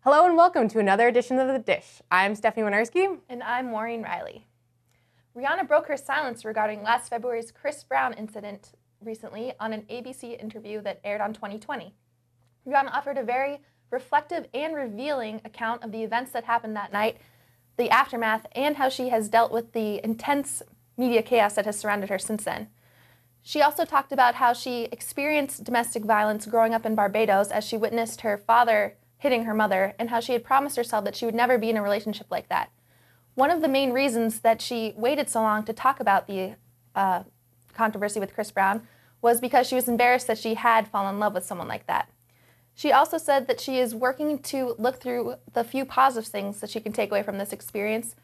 Hello and welcome to another edition of The Dish. I'm Stephanie Winarski. And I'm Maureen Riley. Rihanna broke her silence regarding last February's Chris Brown incident recently on an ABC interview that aired on 2020. Rihanna offered a very reflective and revealing account of the events that happened that night, the aftermath, and how she has dealt with the intense media chaos that has surrounded her since then. She also talked about how she experienced domestic violence growing up in Barbados as she witnessed her father hitting her mother, and how she had promised herself that she would never be in a relationship like that. One of the main reasons that she waited so long to talk about the controversy with Chris Brown was because she was embarrassed that she had fallen in love with someone like that. She also said that she is working to look through the few positive things that she can take away from this experience,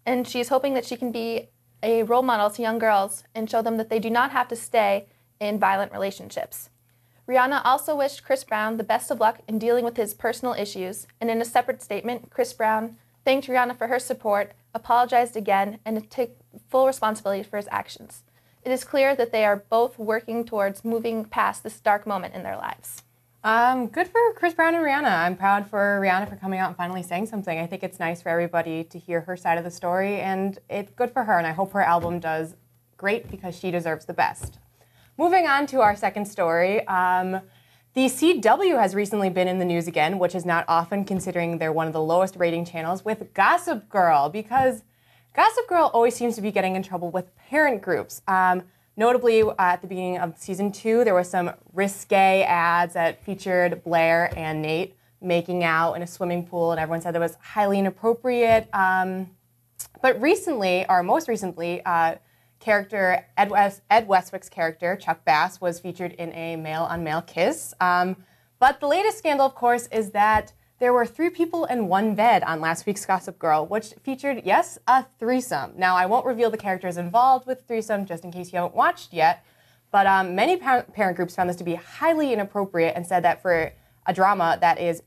and she is hoping that she can be a role model to young girls and show them that they do not have to stay in violent relationships. Rihanna also wished Chris Brown the best of luck in dealing with his personal issues, and in a separate statement, Chris Brown thanked Rihanna for her support, apologized again, and took full responsibility for his actions. It is clear that they are both working towards moving past this dark moment in their lives. Good for Chris Brown and Rihanna. I'm proud for Rihanna for coming out and finally saying something. I think it's nice for everybody to hear her side of the story, and it's good for her, and I hope her album does great because she deserves the best. Moving on to our second story, the CW has recently been in the news again, which is not often considering they're one of the lowest rating channels, with Gossip Girl, because Gossip Girl always seems to be getting in trouble with parent groups. Notably, at the beginning of season 2, there was some risque ads that featured Blair and Nate making out in a swimming pool, and everyone said that was highly inappropriate. But recently, or most recently, character Ed Westwick's character, Chuck Bass, was featured in a male-on-male kiss. But the latest scandal, of course, is that there were 3 people in one bed on last week's Gossip Girl, which featured, yes, a threesome. Now, I won't reveal the characters involved with threesome just in case you haven't watched yet, but many parent groups found this to be highly inappropriate and said that for a drama that is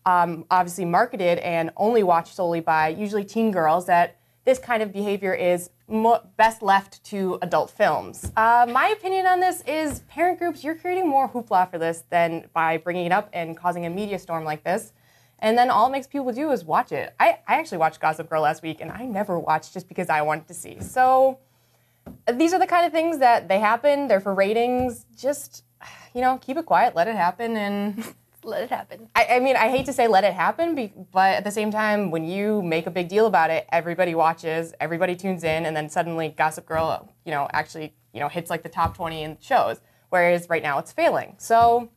obviously marketed and only watched solely by usually teen girls, that this kind of behavior is best left to adult films. My opinion on this is parent groups, you're creating more hoopla for this than by bringing it up and causing a media storm like this. And then all it makes people do is watch it. I actually watched Gossip Girl last week, and I never watched just because I wanted to see. So these are the kind of things that they happen. They're for ratings. Just, keep it quiet, let it happen, and let it happen. I mean, I hate to say let it happen, but at the same time, when you make a big deal about it, everybody watches, everybody tunes in, and then suddenly Gossip Girl, actually, hits like the top 20 in shows, whereas right now it's failing. So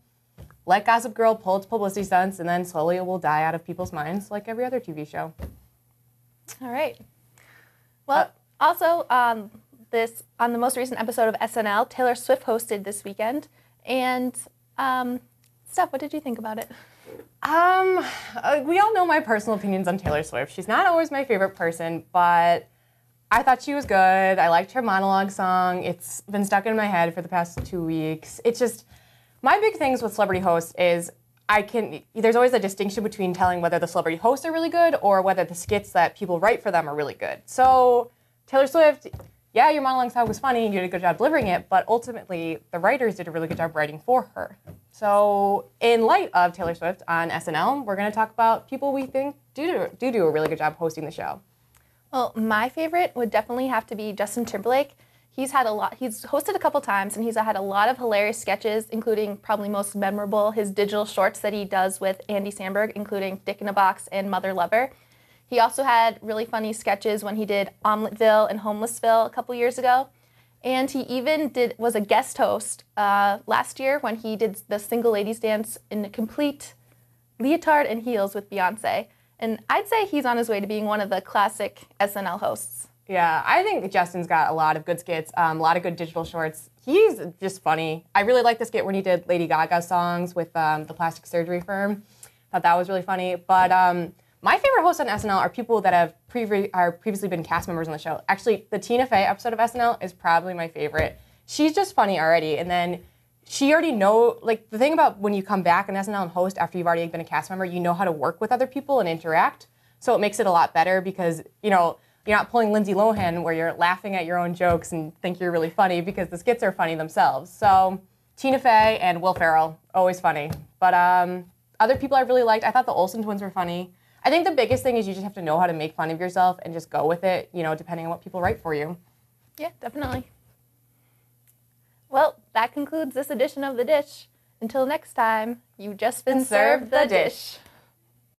let Gossip Girl pull its publicity stunts, and then slowly it will die out of people's minds like every other TV show. All right. Well, also on the most recent episode of SNL, Taylor Swift hosted this weekend, and Steph, what did you think about it? We all know my personal opinions on Taylor Swift. She's not always my favorite person, but I thought she was good. I liked her monologue song. It's been stuck in my head for the past 2 weeks. It's just, my big things with celebrity hosts is there's always a distinction between telling whether the celebrity hosts are really good or whether the skits that people write for them are really good. So Taylor Swift, yeah, your monologue song was funny and you did a good job delivering it, but ultimately the writers did a really good job writing for her. So in light of Taylor Swift on SNL, we're going to talk about people we think do a really good job hosting the show. Well, my favorite would definitely have to be Justin Timberlake. He's hosted a couple times, and he's had a lot of hilarious sketches, including probably most memorable, his digital shorts that he does with Andy Samberg, including Dick in a Box and Mother Lover. He also had really funny sketches when he did Omeleteville and Homelessville a couple years ago. And he even was a guest host last year when he did the Single Ladies Dance in a complete leotard and heels with Beyonce. And I'd say he's on his way to being one of the classic SNL hosts. Yeah, I think Justin's got a lot of good skits, a lot of good digital shorts. He's just funny. I really like the skit when he did Lady Gaga songs with the plastic surgery firm. Thought that was really funny. But my favorite hosts on SNL are people that have previously been cast members on the show. Actually, the Tina Fey episode of SNL is probably my favorite. She's just funny already, and then she already the thing about when you come back on SNL and host after you've already been a cast member, you know how to work with other people and interact. So it makes it a lot better because, you're not pulling Lindsay Lohan where you're laughing at your own jokes and think you're really funny because the skits are funny themselves. So Tina Fey and Will Ferrell, always funny. But other people I really liked, I thought the Olsen twins were funny. I think the biggest thing is you just have to know how to make fun of yourself and just go with it, you know, depending on what people write for you. Yeah, definitely. Well, that concludes this edition of The Dish. Until next time, you've just been served the dish.